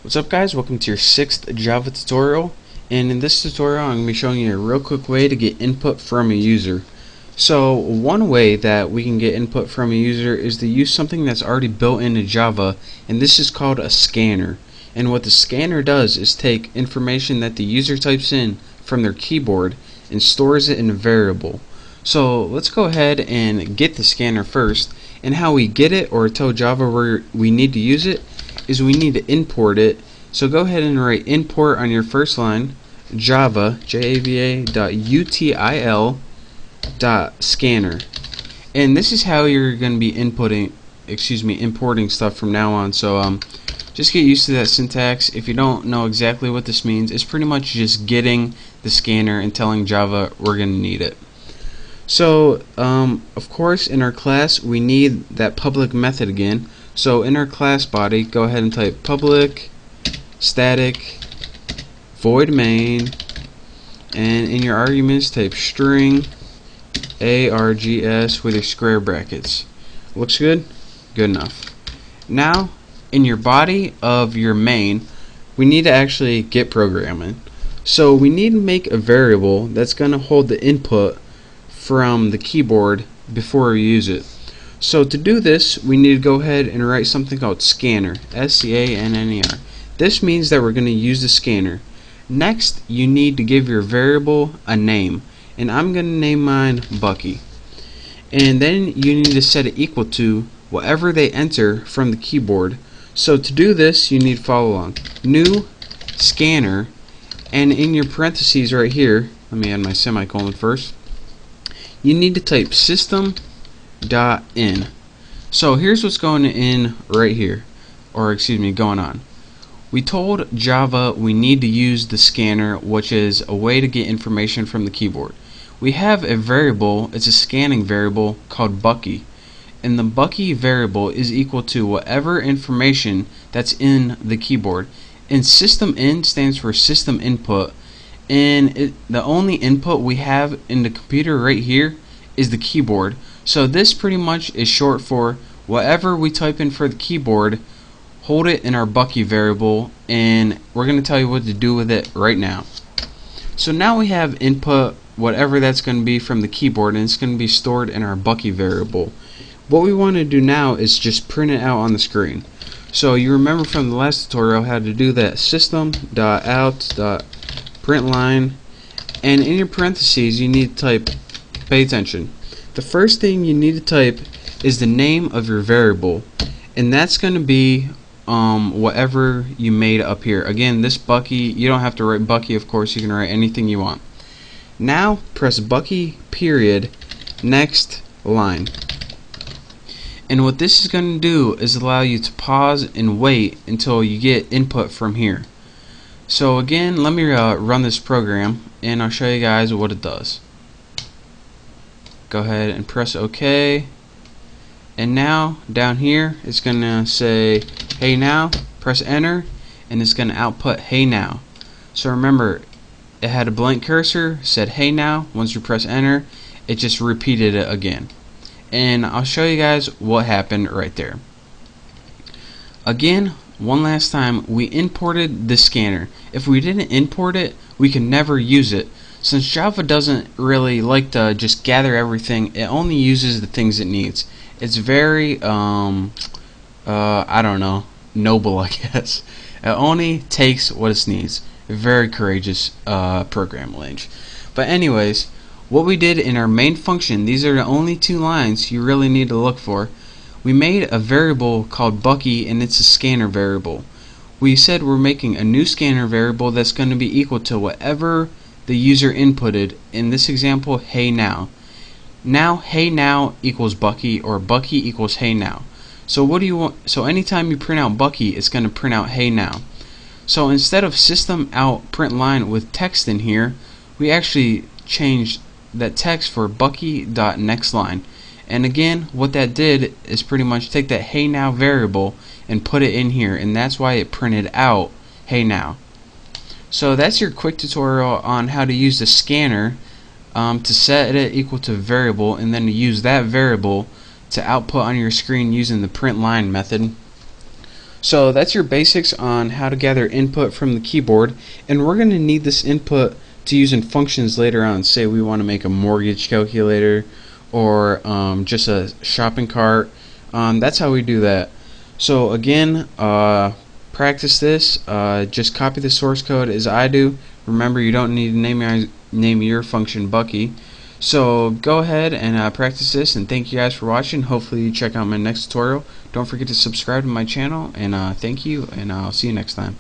What's up guys, welcome to your 6th Java tutorial, and in this tutorial I'm going to be showing you a real quick way to get input from a user. So one way that we can get input from a user is to use something that's already built into Java, and this is called a scanner. And what the scanner does is take information that the user types in from their keyboard and stores it in a variable. So let's go ahead and get the scanner first, and how we get it or tell Java where we need to use it is we need to import it. So go ahead and write import on your first line java java.util scanner, and this is how you're going to be importing stuff from now on. So just get used to that syntax. If you don't know exactly what this means, it's pretty much just getting the scanner and telling Java we're going to need it. So of course in our class we need that public method again. So in our class body, go ahead and type public static void main, and in your arguments type string args with your square brackets. Looks good? Good enough. Now in your body of your main we need to actually get programming. So we need to make a variable that's going to hold the input from the keyboard before we use it. So to do this, we need to go ahead and write something called scanner, S-C-A-N-N-E-R. This means that we're going to use the scanner. Next, you need to give your variable a name, and I'm going to name mine Bucky. And then you need to set it equal to whatever they enter from the keyboard. So to do this, you need to follow along. New scanner, and in your parentheses right here, let me add my semicolon first, you need to type system.in. So here's what's going in right here, or excuse me, going on. We told Java we need to use the scanner, which is a way to get information from the keyboard. We have a variable, it's a scanning variable called Bucky, and the Bucky variable is equal to whatever information that's in the keyboard. And system.in stands for system input, and the only input we have in the computer right here is the keyboard. So this pretty much is short for whatever we type in for the keyboard, hold it in our Bucky variable, and we're going to tell you what to do with it right now. So now we have input, whatever that's going to be from the keyboard, and it's going to be stored in our Bucky variable. What we want to do now is just print it out on the screen. So you remember from the last tutorial how to do that system.out.println, and in your parentheses you need to type, pay attention, the first thing you need to type is the name of your variable, and that's going to be whatever you made up here. Again, this Bucky, you don't have to write Bucky, of course, you can write anything you want. Now press Bucky period next line, and what this is going to do is allow you to pause and wait until you get input from here. So again, let me run this program and I'll show you guys what it does. Go ahead and press OK, and now down here it's going to say hey now, press enter, and it's going to output hey now. So remember, it had a blank cursor, said hey now. Once you press enter, it just repeated it again, and I'll show you guys what happened right there. Again, one last time, we imported the scanner. If we didn't import it, we can never use it. Since Java doesn't really like to just gather everything, it only uses the things it needs. It's very, I don't know, noble, I guess. It only takes what it needs. A very courageous program language. But anyways, what we did in our main function, these are the only two lines you really need to look for. We made a variable called Bucky, and it's a scanner variable. We said we're making a new scanner variable that's going to be equal to whatever the user inputted. In this example, hey now. Now hey now equals Bucky, or Bucky equals hey now. So what do you want? So anytime you print out Bucky, it's going to print out hey now. So instead of system out println with text in here, we actually changed that text for Bucky.nextLine. And again, what that did is pretty much take that hey now variable and put it in here, and that's why it printed out hey now. So that's your quick tutorial on how to use the scanner to set it equal to variable, and then to use that variable to output on your screen using the println method. So that's your basics on how to gather input from the keyboard, and we're going to need this input to use in functions later on. Say we want to make a mortgage calculator or just a shopping cart. That's how we do that. So again, practice this. Just copy the source code as I do. Remember, you don't need to name your function Bucky. So go ahead and practice this, and thank you guys for watching. Hopefully you check out my next tutorial. Don't forget to subscribe to my channel, and thank you, and I'll see you next time.